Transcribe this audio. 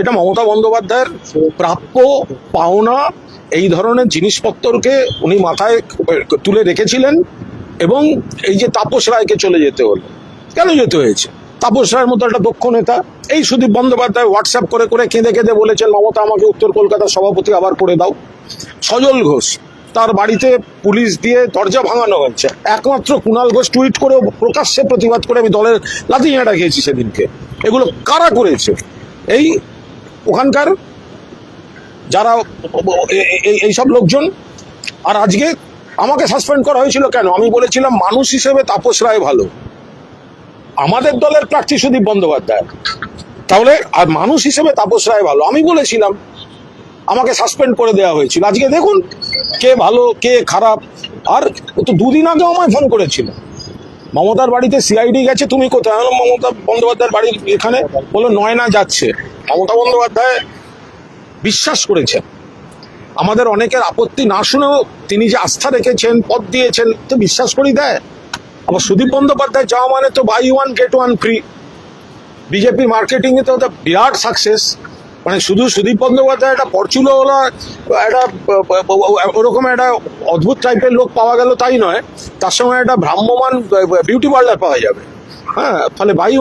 এটা মমতা বন্দ্যোপাধ্যায়ের প্রাপ্য পাওনা এই ধরনের জিনিসপত্রকে উনি মাথায় তুলে রেখেছিলেন এবং এই যে তাপস রায়কে চলে যেতে হলো, কেন যেতে হয়েছে? তাপস রায়ের মতো একটা দক্ষ নেতা। এই সুদীপ বন্দ্যোপাধ্যায় হোয়াটসঅ্যাপ করে করে কেঁদে কেঁদে বলেছেন মমতা আমাকে উত্তর কলকাতার সভাপতি আবার করে দাও। সজল ঘোষ, তার বাড়িতে পুলিশ দিয়ে দরজা ভাঙানো হয়েছে, একমাত্র কুণাল ঘোষ টুইট করে প্রকাশ্যে প্রতিবাদ করে আমি দলের লাথি ঝাঁটা খেয়েছি সেদিনকে। এগুলো কারা করেছে? এই ওখানকার যারা এইসব লোকজন। আর আজকে আমাকে সাসপেন্ড করা হয়েছিল কেন? আমি বলেছিলাম মানুষ হিসেবে তাপস রায় ভালো, আমাদের দলের প্রার্থী সুদীপ বন্দ্যোপাধ্যায়, তাহলে আর মানুষ হিসেবে তাপস রায় ভালো আমি বলেছিলাম, আমাকে সাসপেন্ড করে দেওয়া হয়েছিল। আজকে দেখুন কে ভালো কে খারাপ। আর তো দুদিন আগে আমায় ফোন করেছিল, মমতার বাড়িতে সিআইডি গেছে, তুমি কোথায়? মমতা বন্দ্যোপাধ্যায়ের বাড়ির এখানে। বললো নয়না যাচ্ছে। মমতা বন্দ্যোপাধ্যায় বিশ্বাস করেছেন, আমাদের অনেকের আপত্তি না শুনেও তিনি যে আস্থা রেখেছেন, পদ দিয়েছেন, তো বিশ্বাস করেই দেয়। আবার সুদীপ বন্দ্যোপাধ্যায় যাওয়া মানে তো buy one get one free. BJP marketing এ তো বিরাট সাকসেস। মানে শুধু সুদীপ বন্দ্যোপাধ্যায় একটা পরচুলো ওলা একটা ওরকম একটা অদ্ভুত টাইপের লোক পাওয়া গেল তাই নয়, তার সঙ্গে একটা ভ্রাম্যমান বিউটি পার্লার পাওয়া যাবে। হ্যাঁ, ফলে বাই